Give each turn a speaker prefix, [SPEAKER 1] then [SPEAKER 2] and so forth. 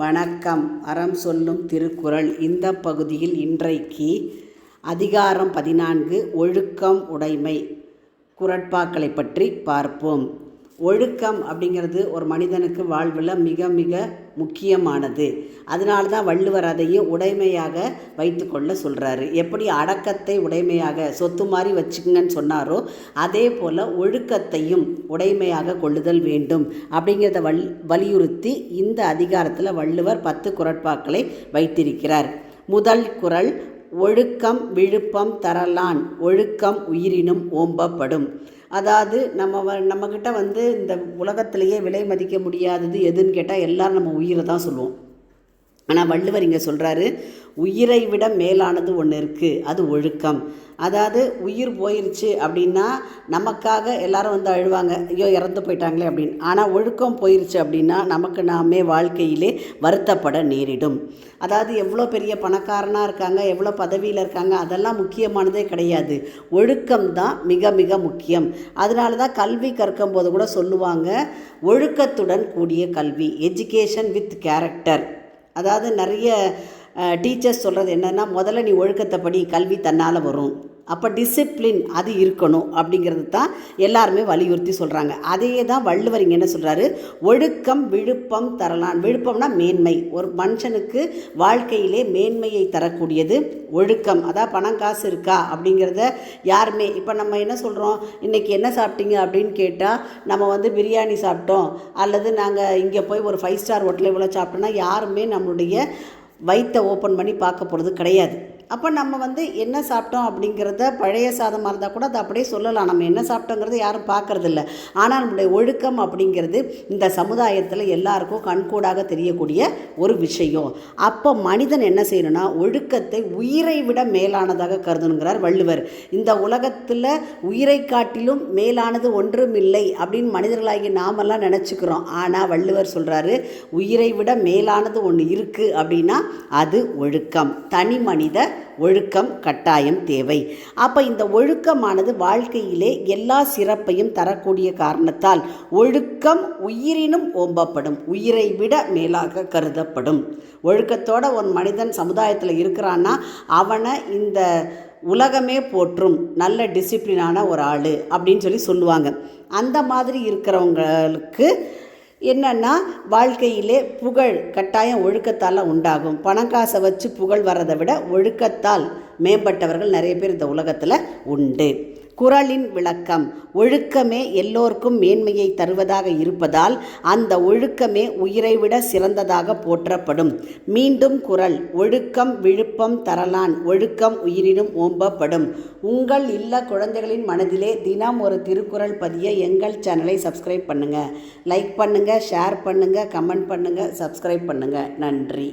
[SPEAKER 1] வணக்கம். அறம் சொல்லும் திருக்குறள். இந்த பகுதியில் இன்றைக்கு அதிகாரம் 14 ஒழுக்கம் உடைமை குறட்பாக்களை பற்றி பார்ப்போம். ஒழுக்கம் அப்படிங்கிறது ஒரு மனிதனுக்கு வாழ்வில் மிக மிக முக்கியமானது. அதனால தான் வள்ளுவர் அதையும் உடைமையாக வைத்து கொள்ள சொல்கிறாரு. எப்படி அடக்கத்தை உடைமையாக சொத்து மாதிரி வச்சுக்கங்கன்னு சொன்னாரோ அதே போல் ஒழுக்கத்தையும் உடைமையாக கொள்ளுதல் வேண்டும் அப்படிங்கிறத வலியுறுத்தி இந்த அதிகாரத்தில் வள்ளுவர் 10 குறட்பாக்களை வைத்திருக்கிறார். முதல் குறள், ஒழுக்கம் விழுப்பம் தரலான் ஒழுக்கம் உயிரினும் ஓம்பப்படும். அதாவது நம்மக்கிட்ட இந்த உலகத்திலேயே விலை மதிக்க முடியாதது எதுன்னு கேட்டால் எல்லோரும் நம்ம உயிரை தான் சொல்லுவோம். ஆனால் வள்ளுவர் இங்கே சொல்கிறாரு, உயிரை விட மேலானது ஒன்று இருக்குது, அது ஒழுக்கம். அதாவது உயிர் போயிடுச்சு அப்படின்னா நமக்காக எல்லாரும் அழுவாங்க, ஐயோ இறந்து போயிட்டாங்களே அப்படின்னு. ஆனால் ஒழுக்கம் போயிடுச்சு அப்படின்னா நமக்கு நாமே வாழ்க்கையிலே வருத்தப்பட நேரிடும். அதாவது எவ்வளோ பெரிய பணக்காரனாக இருக்காங்க, எவ்வளோ பதவியில் இருக்காங்க, அதெல்லாம் முக்கியமானதே கிடையாது. ஒழுக்கம் தான் மிக மிக முக்கியம். அதனால தான் கல்வி கற்கும் போது கூட சொல்லுவாங்க, ஒழுக்கத்துடன் கூடிய கல்வி, எஜுகேஷன் வித் கேரக்டர். அதாவது நிறைய டீச்சர்ஸ் சொல்கிறது என்னென்னா, முதல்ல நீ ஒழுக்கத்தை படி, கல்வி தன்னால் வரும். அப்போ டிசிப்ளின் அது இருக்கணும் அப்படிங்கிறது தான் எல்லாருமே வலியுறுத்தி சொல்கிறாங்க. அதையே தான் வள்ளுவர் இங்கே என்ன சொல்கிறாரு, ஒழுக்கம் விழுப்பம் தரலான். விழுப்பம்னா மேன்மை. ஒரு மனுஷனுக்கு வாழ்க்கையிலே மேன்மையை தரக்கூடியது ஒழுக்கம். அதான் பணம் காசு இருக்கா அப்படிங்கிறத யாருமே, இப்போ நம்ம என்ன சொல்கிறோம், இன்றைக்கி என்ன சாப்பிட்டீங்க அப்படின்னு கேட்டால் நம்ம பிரியாணி சாப்பிட்டோம் அல்லது நாங்கள் இங்கே போய் ஒரு 5 ஸ்டார் ஹோட்டலில் இவ்வளோ சாப்பிட்டோன்னா யாருமே நம்மளுடைய வயிற்றை ஓப்பன் பண்ணி பார்க்க போகிறது கிடையாது. அப்போ நம்ம என்ன சாப்பிட்டோம் அப்படிங்கிறத, பழைய சாதமாக இருந்தால் கூட அதை அப்படியே சொல்லலாம், நம்ம என்ன சாப்பிட்டோங்கிறத யாரும் பார்க்குறதில்ல. ஆனால் நம்மளுடைய ஒழுக்கம் அப்படிங்கிறது இந்த சமுதாயத்தில் எல்லாருக்கும் கண்கூடாக தெரியக்கூடிய ஒரு விஷயம். அப்போ மனிதன் என்ன செய்யணும்னா, ஒழுக்கத்தை உயிரை விட மேலானதாக கருதணுங்கிறார் வள்ளுவர். இந்த உலகத்தில் உயிரை காட்டிலும் மேலானது ஒன்றும் இல்லை அப்படின்னு மனிதர்களாகி நாமெல்லாம் நினச்சிக்கிறோம். ஆனால் வள்ளுவர் சொல்கிறாரு, உயிரை விட மேலானது ஒன்று இருக்குது அப்படின்னா அது ஒழுக்கம். தனி மனித ஒழுக்கம் கட்டாயம் தேவை. அப்போ இந்த ஒழுக்கமானது வாழ்க்கையிலே எல்லா சிறப்பையும் தரக்கூடிய காரணத்தால் ஒழுக்கம் உயிரினும் ஓம்பப்படும், உயிரை விட மேலாக கருதப்படும். ஒழுக்கத்தோட ஒரு மனிதன் சமுதாயத்தில் இருக்கிறான்னா அவனை இந்த உலகமே போற்றும் நல்ல டிசிப்ளினான ஒரு ஆள் அப்படின்னு சொல்லுவாங்க. அந்த மாதிரி இருக்கிறவங்களுக்கு என்னென்னா, வாழ்க்கையிலே புகழ் கட்டாயம் ஒழுக்கத்தால் உண்டாகும். பணக்காசை வச்சு புகழ் வர்றதை விட ஒழுக்கத்தால் மேம்பட்டவர்கள் நிறைய பேர் இந்த உலகத்தில் உண்டு. குறளின் விளக்கம், ஒழுக்கமே எல்லோருக்கும் மேன்மையை தருவதாக இருப்பதால் அந்த ஒழுக்கமே உயிரை விட சிறந்ததாக போற்றப்படும். மீண்டும் குறள், ஒழுக்கம் விழுப்பம் தரலான் ஒழுக்கம் உயிரினும் ஓம்பப்படும். உங்கள் இல்ல குழந்தைகளின் மனதிலே தினம் ஒரு திருக்குறள் பதிய எங்கள் சேனலை சப்ஸ்கிரைப் பண்ணுங்கள். லைக் பண்ணுங்கள், ஷேர் பண்ணுங்கள், கமெண்ட் பண்ணுங்கள், சப்ஸ்கிரைப் பண்ணுங்கள். நன்றி.